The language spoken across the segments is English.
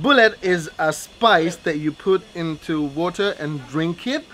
Bullet is a spice that you put into water and drink it.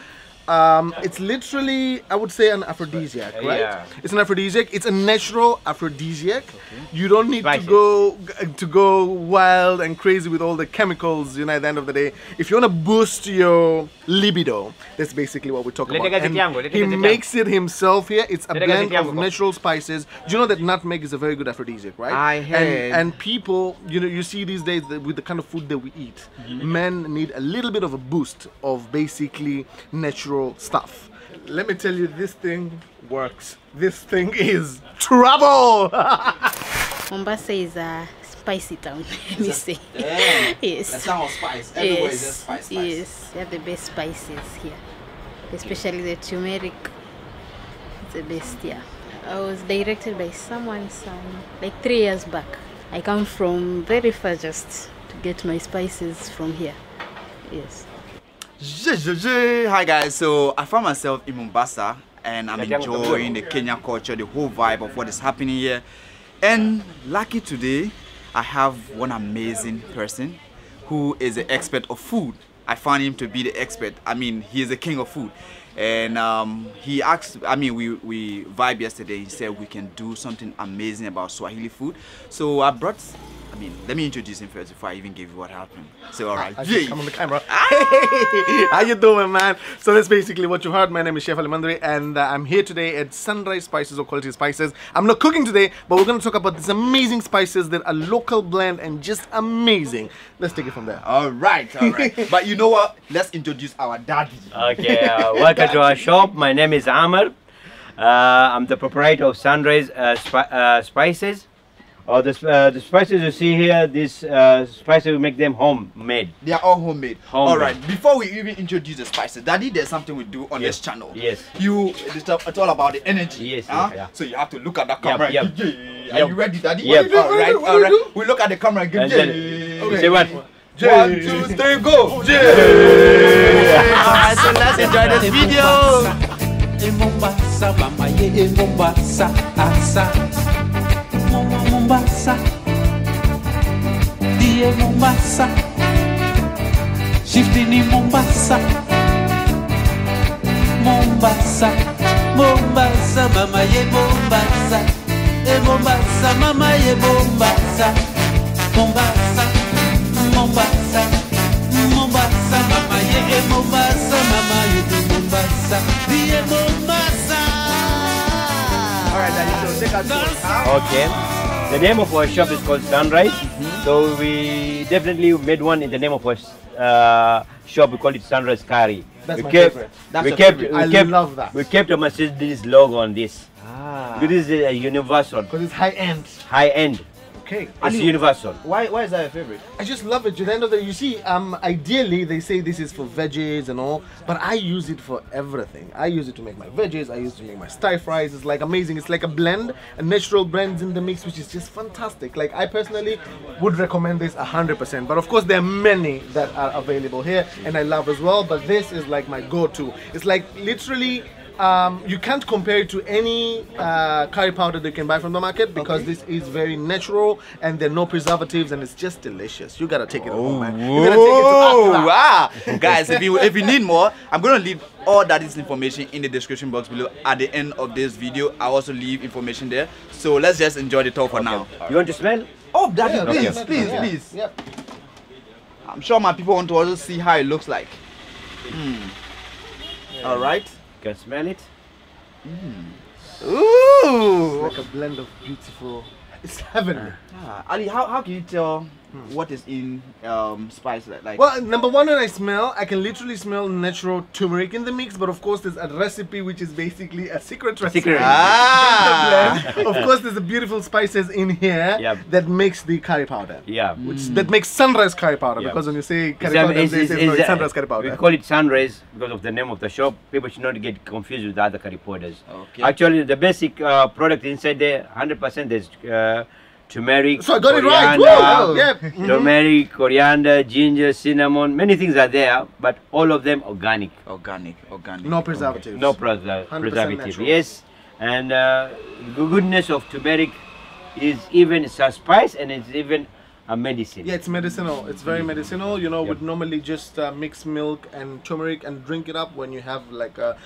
It's literally, I would say, an aphrodisiac, right? Yeah. It's an aphrodisiac. It's a natural aphrodisiac. You don't need to go wild and crazy with all the chemicals, you know, at the end of the day. If you want to boost your libido, that's basically what we talk about. And he makes it himself here. It's a blend of natural spices. Do you know that nutmeg is a very good aphrodisiac, right? I heard. And people, you know, you see these days with the kind of food that we eat, men need a little bit of a boost of basically natural stuff. Let me tell you, this thing works. This thing is trouble. Mombasa is a spicy town, let me say. Yes. That's not spice. Everywhere is just spice. Yes, they have the best spices here. Especially the turmeric. It's the best, yeah. I was directed by someone like 3 years back. I come from very far just to get my spices from here. Yes. Hi guys, so I found myself in Mombasa and I'm enjoying the Kenyan culture, the whole vibe of what is happening here. And lucky today, I have one amazing person who is an expert of food. I found him to be the expert. I mean, he is the king of food. And he asked, I mean, we vibed yesterday. He said we can do something amazing about Swahili food. So I brought, I mean, let me introduce him first before I even give you what happened. So, all right. Come on the camera. Hey, how you doing, man? So that's basically what you heard. My name is Chef Alimandri, and I'm here today at Sunrise Spices or Quality Spices. I'm not cooking today, but we're going to talk about these amazing spices that are local blend and just amazing. Let's take it from there. All right, all right. But you know what? Let's introduce our daddy. Okay, welcome to our shop. My name is Amer. I'm the proprietor of Sunrise Spices. The spices you see here, these spices, we make them homemade. They are all homemade. All right. Before we even introduce the spices, Daddy, there's something we do on this channel. Yes. It's all about the energy. Yes. Yeah. So you have to look at the camera. Yep. Are you ready, Daddy? Yep. All right. We look at the camera and give J. Okay. Say what? 1, 2, 3, go. J. Alright, so let's enjoy this video. Mombasa, mama ye Mombasa, asa. Mombasa, die Mombasa, shifting in Mombasa, Mombasa, Mombasa, mama ye Mombasa, Mombasa, mama ye Mombasa, Mombasa, Mombasa, Mombasa, mama ye Mombasa, mama ye Mombasa, die Mombasa. Alright, Daddy, so take us to Okay. The name of our shop is called Sunrise. So we definitely made one in the name of our shop. We call it Sunrise Curry. That's my favorite. I love that. We kept a Mercedes logo on this. Because this is a universal. Because it's high end. High end. Okay. It's universal. Why is that your favorite? I just love it. At the end of the day, you see, ideally they say this is for veggies and all, but I use it for everything. I use it to make my veggies. I use it to make my stir fries. It's like amazing. It's like a blend, a natural blend in the mix, which is just fantastic. Like I personally would recommend this 100%. But of course, there are many that are available here, and I love as well. But this is like my go-to. It's like literally. You can't compare it to any curry powder that you can buy from the market because this is very natural and there are no preservatives and it's just delicious. You gotta take it home, man. You gotta take it to wow. Guys, if you need more, I'm gonna leave all that is information in the description box below. At the end of this video, I'll also leave information there. So let's just enjoy the talk for now. You want to smell? Oh, Daddy, please. Yep. I'm sure my people want to also see how it looks like. All right. You can smell it. Ooh! It's like a blend of beautiful. It's heavenly. Ali, how can you tell what is in spice like? Well, number one, when I smell, I can literally smell natural turmeric in the mix, but of course there's a recipe which is basically a secret recipe. Of course there's a beautiful spices in here that makes the curry powder. That makes Sunrise curry powder, because when you say curry powder, it's Sunrise curry powder. We call it Sunrise because of the name of the shop. People should not get confused with other curry powders. Actually, the basic product inside there, 100% there's turmeric, so I got coriander, it right. Turmeric, coriander, ginger, cinnamon, many things are there, but all of them organic. No preservatives. No preservative. Yes, and the goodness of turmeric is even it's a spice and it's even a medicine. Yeah, it's medicinal. It's very medicinal. You know, would normally just mix milk and turmeric and drink it up when you have like a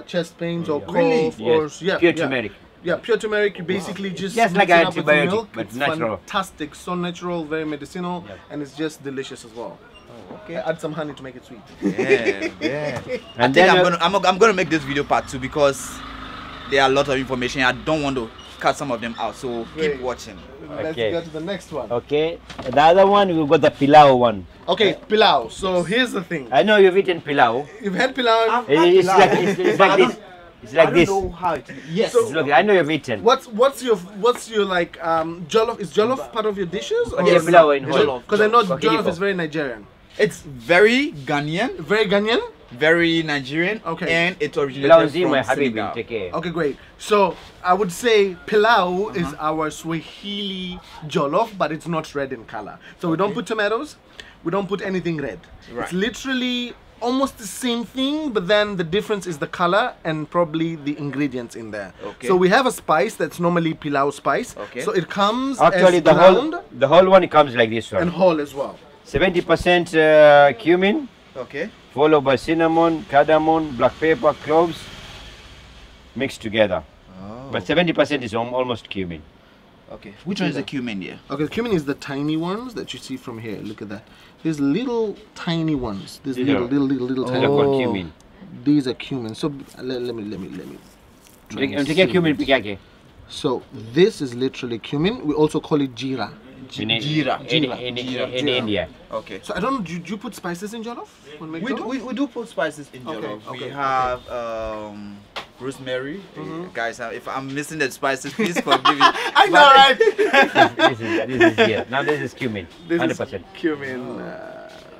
chest pains or cough or pure turmeric. Yeah, pure turmeric. You basically just like mix an it up with the antibiotic, milk. but It's natural. fantastic, so natural, very medicinal, and it's just delicious as well. Okay. I add some honey to make it sweet. Yeah. And I then think I'm gonna make this video part 2 because there are a lot of information. I don't want to cut some of them out, so keep watching. Let's Okay. go to the next one. okay, the other one we got the pilau one. Okay, pilau. So here's the thing. I know you've eaten pilau. You've had pilau. It's like this. It's like this. I don't know how it. Yes. Look, I know you've eaten. What's your like jollof? Is jollof part of your dishes? Or Yes, pilau in whole. Because I know Swahili jollof po. is very Nigerian. It's very Ghanaian, Very Ghanaian. very Nigerian, Okay. and it Pilau originated nzima ya from habibi, Senegal. take care. Okay, great. So I would say pilau is our Swahili jollof, but it's not red in color. So we don't put tomatoes, we don't put anything red. Right. It's literally almost the same thing, but then the difference is the color and probably the ingredients in there. Okay. So we have a spice that's normally pilau spice. Okay. So it comes Actually, as the ground whole one comes like this and one. whole as well. 70% cumin, Okay. followed by cinnamon, cardamom, black pepper, cloves, mixed together. But 70% is almost cumin. Okay. Which one is the cumin here? Okay, cumin is the tiny ones that you see from here. Look at that. These little tiny ones. These Yeah. little These tiny are called ones. cumin. These are cumin. So let me. try and Take a see. cumin peke yake. So this is literally cumin. We also call it jeera. Jeera. In India. Okay. So I don't know. Do you put spices in jollof? When We make jollof? do put spices in jollof. Okay, We have rosemary. Guys, if I'm missing the spices, please forgive me. I know, right? this is here. Now this is cumin. This 100%. is cumin,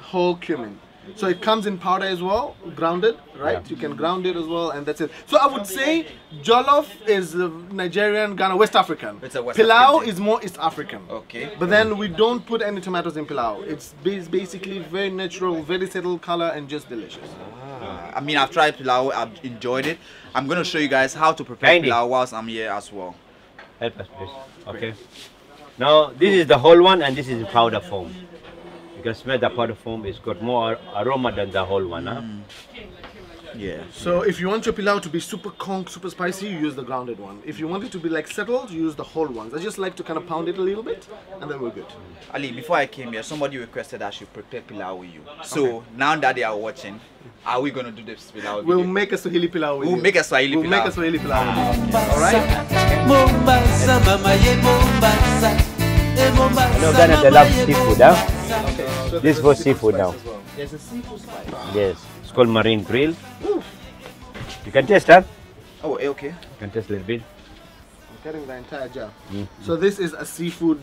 whole cumin. So it comes in powder as well, grounded, right? Yeah. You can ground it as well, and that's it. So I would say jollof is Nigerian, Ghana, West African. It's a West pilau African is more East African. Okay. But then we don't put any tomatoes in pilau. It's basically very natural, very settled color, and just delicious. I mean, I've tried pilau. I've enjoyed it. I'm gonna show you guys how to prepare Kindly. pilau whilst I'm here as well. Help us, please. Okay. Now this is the whole one, and this is the powder form. You can smell the powder form. It's got more aroma than the whole one. Huh? Yeah. So if you want your pilau to be super conk, super spicy, you use the grounded one. If you want it to be like settled, you use the whole ones. I just like to kind of pound it a little bit, and then we're good. Ali, before I came here, somebody requested I should prepare pilau with you. So now that they are watching, are we gonna do this pilau? We'll video? make a Swahili pilau with We'll you. make a Swahili We'll pilau. make a Swahili pilau with you. Mombasa, Mombasa, mama ye Mombasa, Mombasa, I know Ghana they love seafood, huh? So This there's for a seafood now. spice as well. There's a seafood spice. Yes, it's called marine grill. You can taste that. Oh, okay. You can taste a little bit. I'm getting the entire jar. So this is a seafood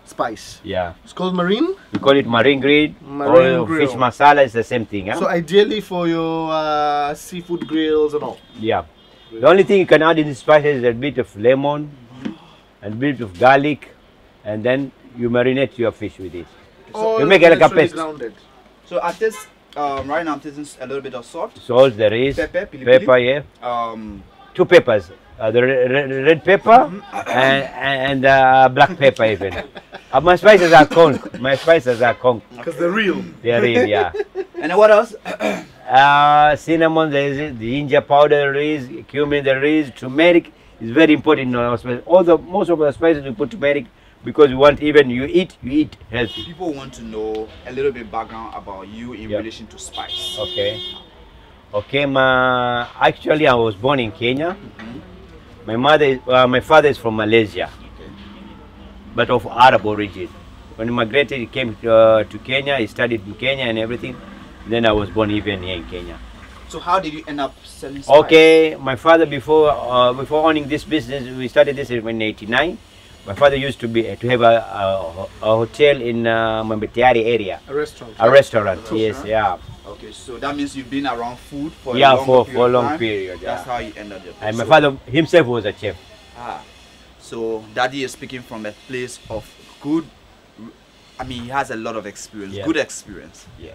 spice. Yeah, It's called marine. we call it marine grill. Marine or grill. fish masala is the same thing. Huh? So ideally for your seafood grills and all. Yeah. The only thing you can add in the spices is a bit of lemon and a bit of garlic, and then you marinate your fish with it. All you make it like a naturally paste. grounded. So at this, right now I'm tasting a little bit of salt, Salt there is, Pepper, pili pili. pepper, yeah. 2 peppers, the red pepper and black pepper even. My spices are conch. My spices are conch. Because they're real. They are real, yeah. and then what else? Cinnamon, there is the ginger powder, there is cumin, there is turmeric. Is very important in our spices. Most of the spices we put turmeric because we want even you eat healthy. People want to know a little bit background about you in relation to spice. Okay. Okay, actually I was born in Kenya. My father is from Malaysia, but of Arab origin. When he migrated, he came to Kenya. He studied in Kenya and everything. Then I was born even here in Kenya. So how did you end up selling spice? Okay, my father before owning this business, we started this in 1989. My father used to have a hotel in Mbetiari area. A restaurant. A restaurant, yes, yeah. Okay, so that means you've been around food for Yeah, a for a long time. period. Yeah. That's how you ended up. And my father himself was a chef. So Daddy is speaking from a place of good. I mean, he has a lot of experience, Yeah. good experience. Yeah.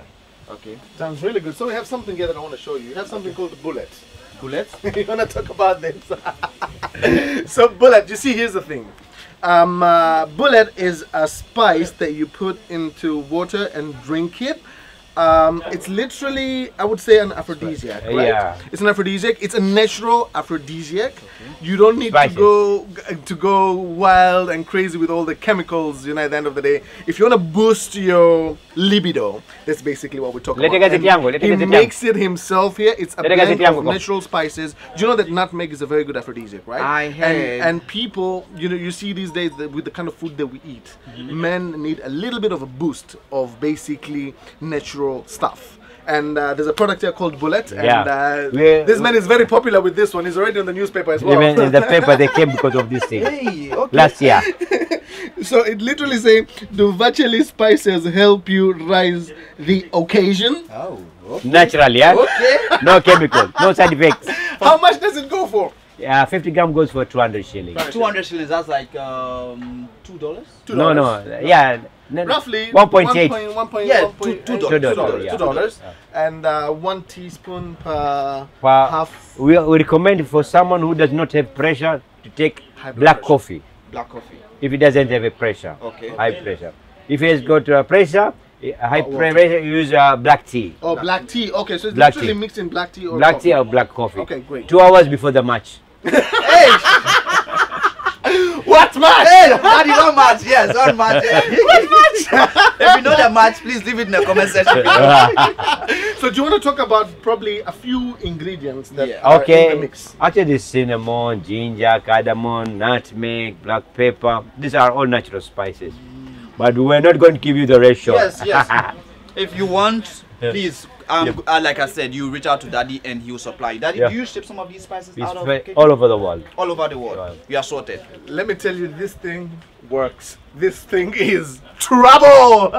Okay. Sounds really good. So we have something here that I want to show you. You have something called the bullet. Bullets. You want to talk about this? So bullet, you see, here's the thing. Bullet is a spice that you put into water and drink it. It's literally, I would say, an aphrodisiac, right? Yeah. It's an aphrodisiac. It's a natural aphrodisiac. You don't need Spices. to go wild and crazy with all the chemicals, at the end of the day. If you want to boost your libido, that's basically what we're talking about. And he makes it himself here. It's a blend of natural spices. Do you know that nutmeg is a very good aphrodisiac, right? I heard. And people, you see these days with the kind of food that we eat, men need a little bit of a boost of basically natural stuff. And there's a product here called Bullet, and this man is very popular with this one. He's already on the newspaper as well. Even in the paper, they came because of this thing. Hey, okay. Last year. So it literally says, do virtually spices help you rise the occasion? Oh, okay. Naturally, yeah? Okay. No chemicals, no side effects. How much does it go for? Yeah, 50 gram goes for 200 shillings. 200 shillings, that's like $2? No, yeah. Roughly 1.8. Yeah, $2. Yeah. And 1 teaspoon per For, half. we recommend for someone who does not have pressure to take blood black pressure. coffee. Black coffee. If he doesn't have a pressure, Okay. high pressure. If he has got pressure, high pressure, you use black tea. Oh, black tea. Okay, so it's Black literally tea. mixed in black tea or Black coffee. tea or black coffee. Okay, great. 2 hours before the match. Hey! What match? Hey, daddy, one match. Yes, one match. If you know the match, please leave it in the comment section. So do you want to talk about probably a few ingredients that are in the Okay, mix? actually the cinnamon, ginger, cardamom, nutmeg, black pepper, these are all natural spices. But we're not going to give you the ratio. Yes, yes. If you want, please, like I said, you reach out to Daddy and he will supply you. Daddy, Yeah. do you ship some of these spices It's out of Kenya? all over the world. All over the world. Right. We are sorted. Let me tell you, this thing works. This thing is trouble.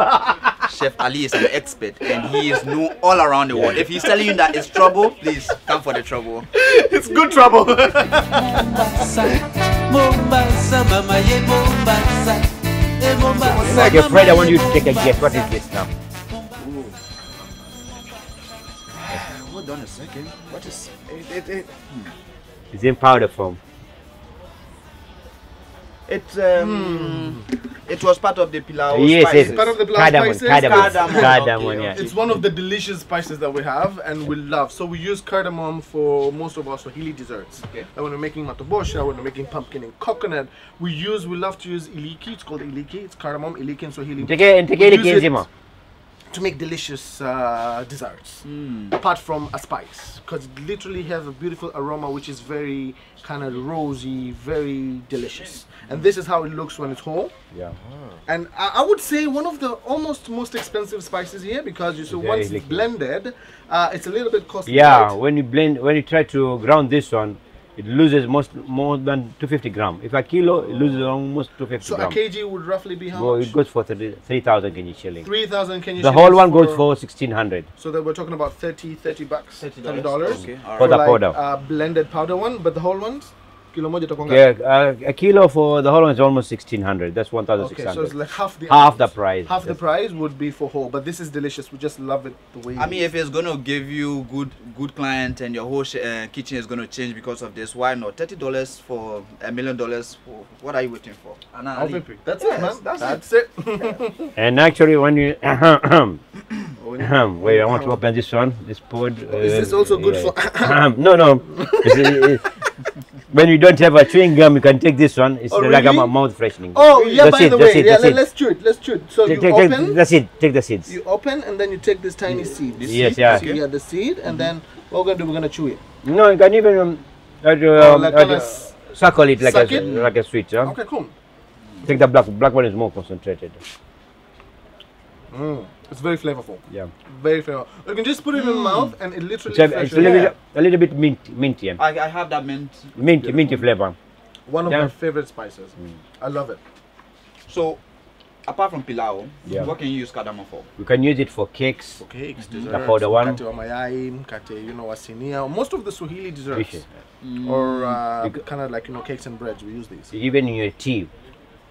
Chef Ali is an expert and he is known all around the world. If he's telling you that it's trouble, please come for the trouble. It's good trouble. Mombasa, Mombasa, mama ye Mombasa, Mombasa. Okay, Fred, I want you to take a guess. What is this now? Hold on a second. What is it? It's in powder form. It was part of the pilau Yes, spices. yes. Part of the black Cardamom, spices. cardamom, Okay, yeah. It's one of the delicious spices that we have and we love. So we use cardamom for most of our Swahili desserts. Okay. And when we're making matobosha, when we're making pumpkin and coconut, we love to use iliki. It's called iliki. It's cardamom, iliki in Swahili. Take We use it nzima. to make delicious desserts, apart from a spice, because it literally has a beautiful aroma which is very kind of rosy, very delicious. And this is how it looks when it's whole. Yeah. And I would say one of the almost most expensive spices here, because you see Very once it's liquid. blended, it's a little bit costly. Yeah, right? when you try to ground this one, it loses more than 250 gram. If a kilo, it loses almost 250 So a gram. kg would roughly be how Well, much? it goes for 3,000 Kenyan shilling. 3,000 Kenyan The whole shillings one goes for 1,600 So that we're talking about 30 bucks, $30. Okay, all for right. the powder. Blended powder one, but the whole ones, kilo moja itakuwa ngapi? Yeah, a kilo for the whole one is almost 1,600. That's Okay, so 1,600. it's like half the Half amount. the price. Half the Yes. price would be for whole, but this is delicious. We just love it the way. I mean, if it's gonna give you good client and your whole kitchen is gonna change because of this, why not? $30 for $1 million. For what are you waiting for? that's Yes, it, man. that's it. And actually, when you wait, I want to Is open this one. This pod. this also good for? No. When you don't have a chewing gum, you can take this one. It's Oh, like a really? mouth freshening. Oh yeah, That's by it, the that's way, it, yeah, that's it. let's chew it. Let's chew it. So you Take open, that's it. Take the seeds. you open, and then you take this tiny seed. This Yes, seed, yeah. See, yeah, the seed, and then what we're gonna do? We're gonna chew it. No, you can even like kinda suckle it like suck it? like a sweet. Huh? Okay, cool. Take the black one is more concentrated. It's very flavorful. Yeah, Very flavorful. You can just put it in the mouth, and it literally. it's a little bit minty. Yeah. I have that mint. Minty flavor. One of Yeah. my favorite spices. I love it. So, apart from pilau, Yeah. what can you use cardamom for? You can use it for cakes, For cakes, the desserts, powder one. mkate wa mayai, mkate, wasinia, most of the Swahili desserts, dishes. or You kind of like cakes and breads. We use these. Even in your tea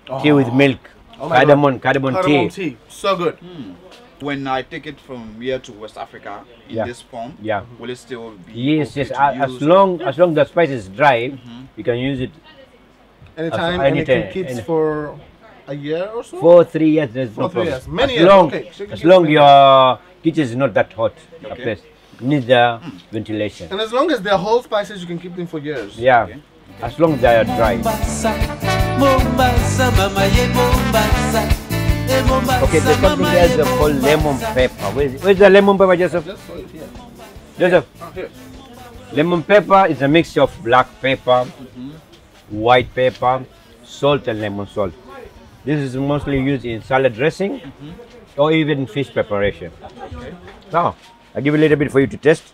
with milk, Oh my God. cardamom Cardamom tea. tea, so good. When I take it from here to West Africa in Yeah. this form, Yeah. will it still be? Yes, okay yes. to As use? long the spice is dry, you can use it Anytime, and it can keep for a year or so? For 3 years, there's no 3 problem. years. Many as years, long, okay. So as long your kitchen is not that hot, a Okay. place needs the ventilation. And as long as they're whole spices, you can keep them for years. Yeah, Okay. as long as they are dry. Mombasa, Mombasa, mama ye Mombasa. Mombasa, Okay, there's something mama else ye called lemon Mombasa. pepper. Where's the lemon pepper, Joseph? Just so it here. Joseph, Oh, here. lemon pepper is a mixture of black pepper, white pepper, salt and lemon salt. This is mostly used in salad dressing or even fish preparation. Okay. Now, I'll give you a little bit for you to taste.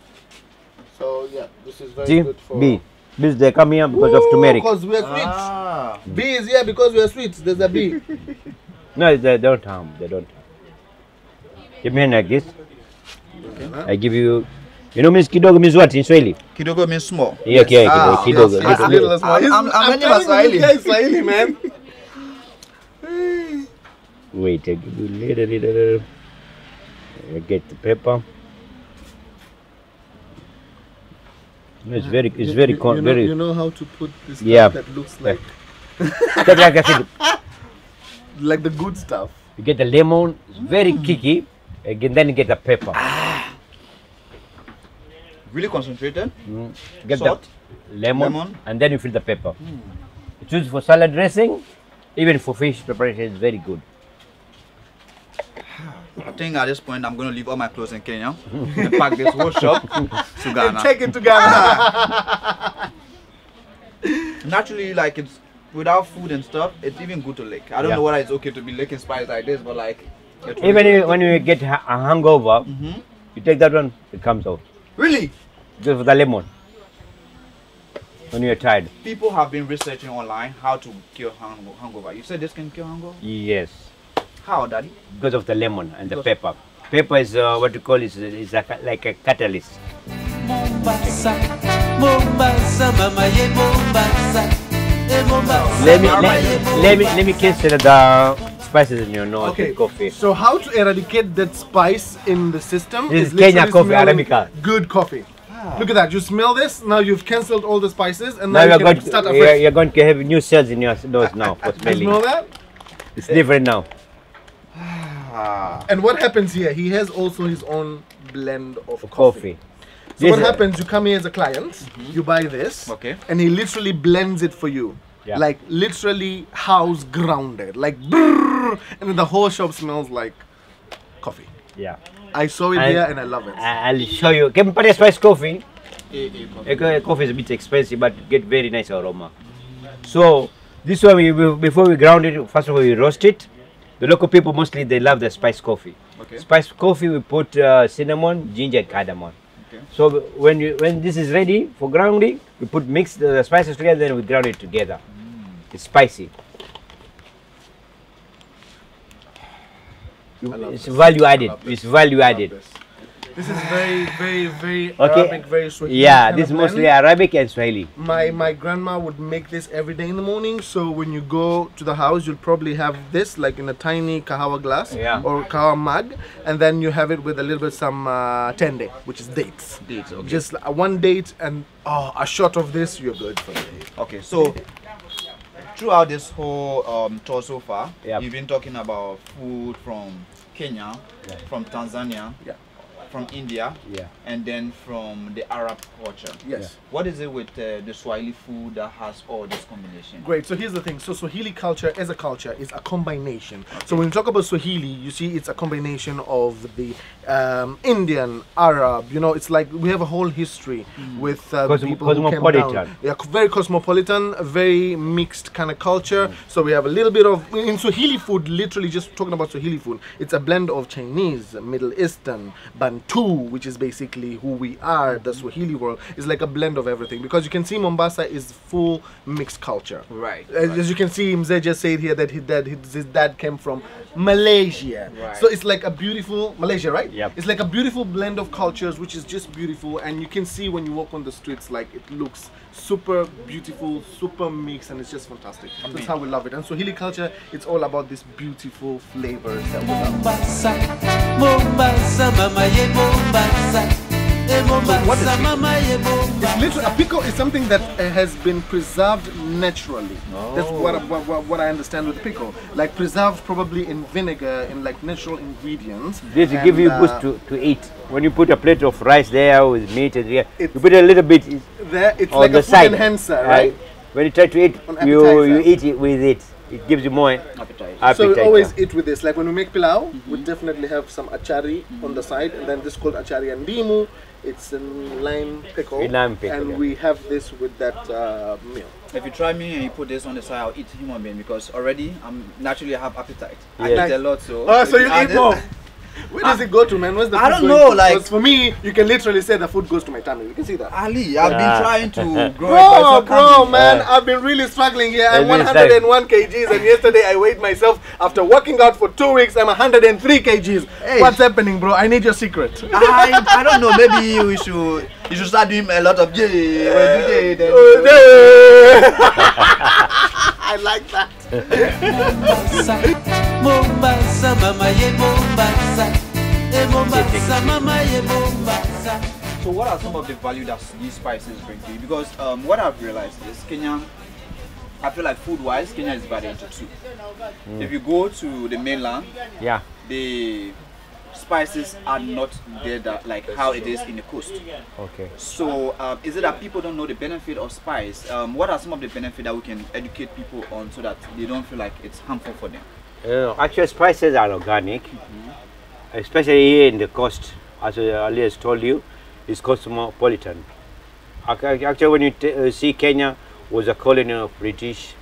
So yeah, this is very See, good for... B. Bees, they come here because of turmeric. Because we are sweet. Ah. B is here because we are sweet. There's a B. No, they don't harm. They don't harm. Give me like this. I give you. You know, means kidogo means what in Swahili? Kidogo means small. Yeah, okay, Ah, kidogo. yes, It's yes. little as well. I'm learning telling you, Swahili. this guy is Swahili, man. Wait, I give you little. I get the pepper. No, it's very, You know how to put this stuff Yeah. that looks like Just like I said, like the good stuff. you get the lemon. It's very kicky. Again, then you get the pepper. Really concentrated. Get Salt, the lemon, lemon. and then you fill the pepper. It's used for salad dressing, even for fish preparation. It's very good. I think at this point I'm going to leave all my clothes in Kenya and pack this whole shop to Ghana. Take it to Ghana. Naturally, like it's without food and stuff, it's even good to lick. I don't Yeah. know whether it's okay to be licking spice like this, but like it's Even really when you get a hangover, you take that one, it comes out. really, Just for the lemon. When you're tired. people have been researching online how to cure hangover. You said this can cure hangover? Yes. How, Daddy? Because of the lemon and the pepper. Pepper is what you call is like a catalyst. Mombasa, Mombasa, mama ye Mombasa. Mombasa, Let mama ye Mombasa. me consider the spices in your nose Okay. with coffee. So how to eradicate that spice in the system? This is literally Kenya coffee, smelling Arabica. Good coffee. Look at that. You smell this. Now you've cancelled all the spices, and Now now, you're you can start going, afresh. you're going to have new cells in your nose now for You smell smelling. that? It's different now. And what happens here? He has also his own blend of coffee. Coffee. So This what is- happens? You come here as a client, you buy this, Okay. and he literally blends it for you. Yeah. Like literally house grounded, like brrr, and then the whole shop smells like coffee. Yeah. I saw it And- here and I love it. I'll show you. Can you put a spice coffee? Coffee is a bit expensive, but get very nice aroma. So this one, before we ground it, first of all we roast it. The local people mostly they love the spice coffee. Okay. Spice coffee we put cinnamon, ginger, cardamom. Okay. So when this is ready for grounding, we mix the spices together, then we ground it together. It's spicy. It's value added. It's value added. This is very, very, very Okay. Arabic, very Swahili. Yeah, kind this is of mostly blend. Arabic and Swahili. My grandma would make this every day in the morning. So when you go to the house, you'll probably have this like in a tiny kahawa glass Yeah. or kahawa mug, and then you have it with a little bit some tende, which is dates. Dates, okay. Just one date and a shot of this, you're good for the day. Okay, so throughout this whole tour so far, Yep. you've been talking about food from Kenya, from Tanzania, Yeah. from India, Yeah. and then from the Arab culture. Yes. What is it with the Swahili food that has all this combination? Great. So here's the thing. So Swahili culture as a culture is a combination. So when you talk about Swahili, you see it's a combination of the Indian, Arab. You know, it's like we have a whole history with people who came Cosmopolitan. down. Yeah, very cosmopolitan, a very mixed kind of culture. So we have a little bit of in Swahili food. Literally, just talking about Swahili food, it's a blend of Chinese, Middle Eastern, Bantu, which is basically who we are. The Swahili world is like a blend of everything because you can see Mombasa is full mixed culture. Right. As you can see, Mzee just said here that his dad came from Malaysia. Right. So it's like a beautiful Malaysia, right? Yep. It's like a beautiful blend of cultures, which is just beautiful. And you can see when you walk on the streets, like it looks super beautiful, super mixed, and it's just fantastic. That's how we love it. And Swahili culture, it's all about these beautiful flavors that we love. Mombasa, Mombasa, mama ye Mombasa. Mombasa mama ye It's Mombasa. literally, a pickle is something that has been preserved naturally. That's what I understand with pickle. Like preserved probably in vinegar, in like natural ingredients. This will give you boost to eat. When you put a plate of rice there with meat, and you put a little bit there, it's on like the a food side, enhancer, right? When you try to eat, An you appetizer. eat it with it. It gives you more appetite. So we always eat with this. Like when we make pilau, we definitely have some achari on the side, and then this is called achari and ndimu. It's in lime pickle, and we have this with that meal. If you try me and you put this on the side, I'll eat human being because already I'm naturally have appetite. Yeah. I eat a lot, so. Oh, so you add eat more. Where does it go to, man? Where's the food I don't going know, to? like- 'Cause for me, you can literally say the food goes to my tummy. You can see that. Ali, I've been trying to grow it, but it's not Bro, coming. man, I've been really struggling here. I'm It's been 101 kgs, and yesterday I weighed myself after working out for 2 weeks. I'm 103 kgs. Hey. What's happening, bro? I need your secret. I don't know. Maybe you should start doing a lot of J. I like that. Mombasa mama ye Mombasa. Mombasa mama ye Mombasa. So what are some of the value that these spices bring to you? Because what I've realized is Kenya, I feel like food-wise, Kenya is divided into two. If you go to the mainland, Yeah. the spices are not there that, like how it is in the coast. Okay. So is it that people don't know the benefit of spice? What are some of the benefits that we can educate people on so that they don't feel like it's harmful for them? Actually, spices are organic, especially here in the coast. As I earlier told you, it's cosmopolitan. Actually, when you see Kenya was a colony of British.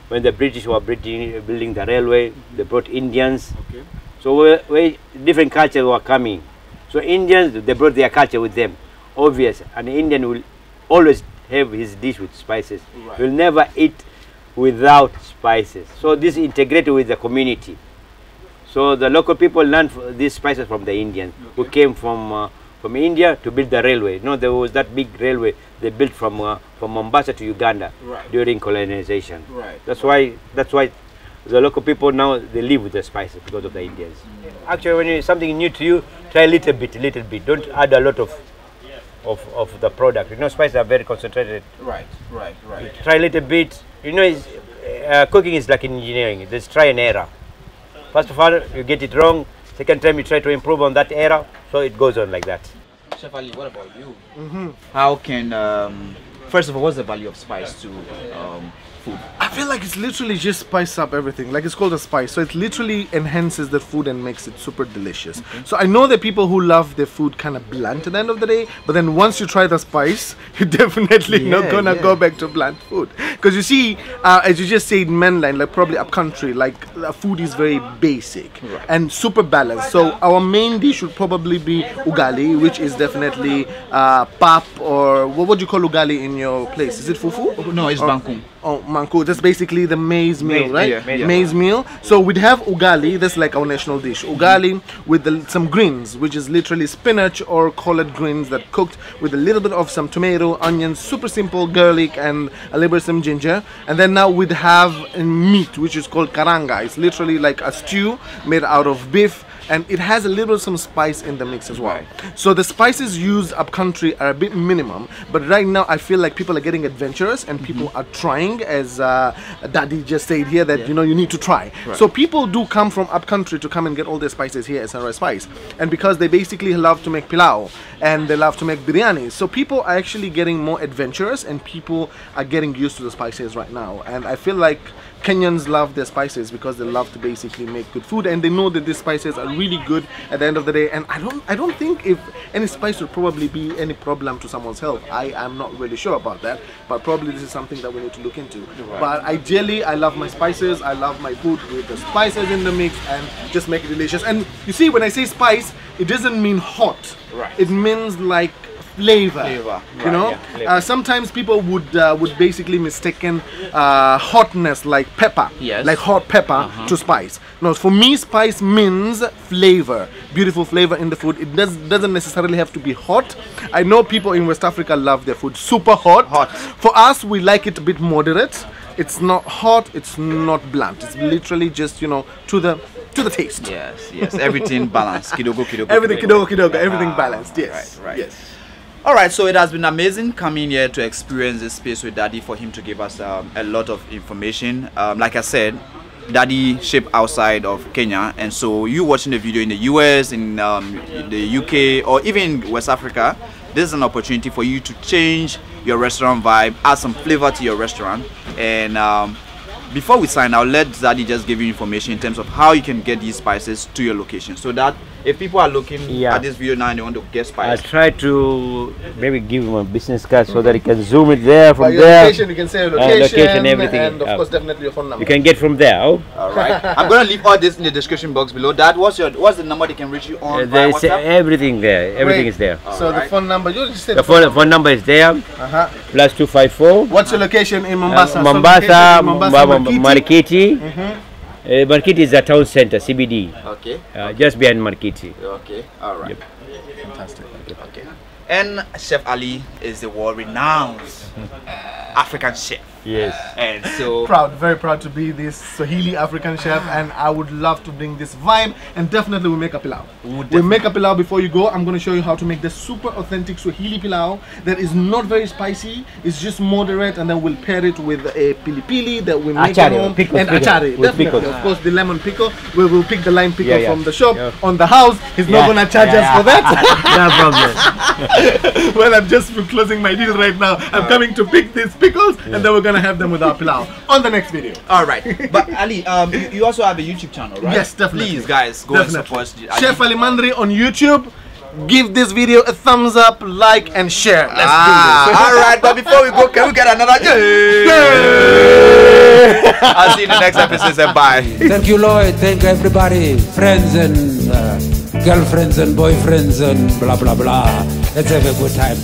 When the British were building the railway, they brought Indians. Okay. So where different cultures were coming. So Indians, they brought their culture with them. Obvious. And the Indian will always have his dish with spices. Right. Will never eat without spices. So this integrated with the community. So the local people learned these spices from the Indians who came from India to build the railway. You know, there was that big railway they built from Mombasa to Uganda during colonization. Right. That's why the local people now they live with the spices because of the Indians. Actually, when it's something new to you, try a little bit. Don't add a lot of the product. You know, spices are very concentrated. Right. Try a little bit. You know, cooking is like engineering. There's try and error. First of all, you get it wrong. Second time, you try to improve on that error. So it goes on like that. Chef Ali, what about you? How can, first of all, what's the value of spice to food? I feel like it's literally just spice up everything. Like it's called a spice. So it literally enhances the food and makes it super delicious. So I know that people who love their food kind of blunt at the end of the day, but then once you try the spice, you're definitely not gonna go back to blunt food. Because you see, as you just said, mainland, like probably up country, like food is very basic and super balanced. So our main dish would probably be ugali, which is definitely pap, or what would you call ugali in your place? Is it fufu? No, it's bangkung. Oh, manku. That's basically the maize meal, right? yeah. Maize meal. So we'd have ugali. That's like our national dish. Ugali with some greens, which is literally spinach or collard greens that cooked with a little bit of some tomato, onions, super simple, garlic, and a little bit of some ginger. And then now we'd have meat, which is called karanga. It's literally like a stew made out of beef. And it has a little some spice in the mix as well. So the spices used up country are a bit minimum, but right now I feel like people are getting adventurous and people are trying, as Daddy just said here, that you know you need to try. So people do come from up country to come and get all their spices here at Sunrise Spice, and because they basically love to make pilau and they love to make biryani, so people are actually getting more adventurous and people are getting used to the spices right now. And I feel like Kenyans love their spices because they love to basically make good food, and they know that these spices are really good at the end of the day. And I don't think if any spice would probably be any problem to someone's health. I am not really sure about that, but probably this is something that we need to look into. But ideally, I love my spices. I love my food with the spices in the mix and just make it delicious. And you see, when I say spice, it doesn't mean hot. It means like flavor. You know, sometimes people would basically mistaken hotness like pepper, like hot pepper to spice. No, for me, spice means flavor, beautiful flavor in the food. It doesn't necessarily have to be hot. I know people in West Africa love their food super hot. For us, we like it a bit moderate. It's not hot, it's not blunt. It's literally just, you know, to the taste. Yes, everything balanced. Kidogo. Everything kidogo, everything balanced. Yes. Right. Yes. All right, so it has been amazing coming here to experience this space with Daddy, for him to give us a lot of information. Like I said, Daddy shipped outside of Kenya, and so you watching the video in the US, in the UK, or even in West Africa, this is an opportunity for you to change your restaurant vibe, add some flavor to your restaurant. And before we sign, I'll let Daddy just give you information in terms of how you can get these spices to your location, so that if people are looking at this video now and they want to get spices, I try to maybe give him a business card so that he can zoom it there from your there. Location, you can say your location, everything, and of course definitely your phone number. You can get from there. Oh. All right. I'm gonna leave all this in the description box below. Dad, what's the number they can reach you on? Via WhatsApp? Everything there. Everything is there. So the phone number, you just said the phone number is there. +254. What's your location in Mombasa? Mombasa, Marikiti. Marikiti is a town center, CBD. Okay. Just behind Marikiti. Okay. All right. Yep. Fantastic. Okay. And Chef Ali is the world-renowned African chef. Yes. And so very proud to be this Swahili African chef, and I would love to bring this vibe, and definitely we'll make a pilau. We'll make a pilau. Before you go, I'm going to show you how to make this super authentic Swahili pilau that is not very spicy, it's just moderate, and then we'll pair it with a pili-pili that we make at home, and achari, definitely. Of course, the lemon pickle, we will pick the lime pickle from the shop on the house. He's not going to charge us for that. No problem. Well, I'm just closing my deal right now. I'm coming to pick these pickles, and then we're going to have them with our pilau on the next video. All right. But Ali, you also have a YouTube channel, right? Yes, definitely. Please, guys, go and support Chef Ali Mandri on YouTube. Give this video a thumbs up, like, and share. Let's do this. All right, but before we go, can we get another? I'll see you in the next episode. Say bye. Thank you, Lloyd. Thank everybody, friends and girlfriends and boyfriends and blah blah blah. Let's have a good time.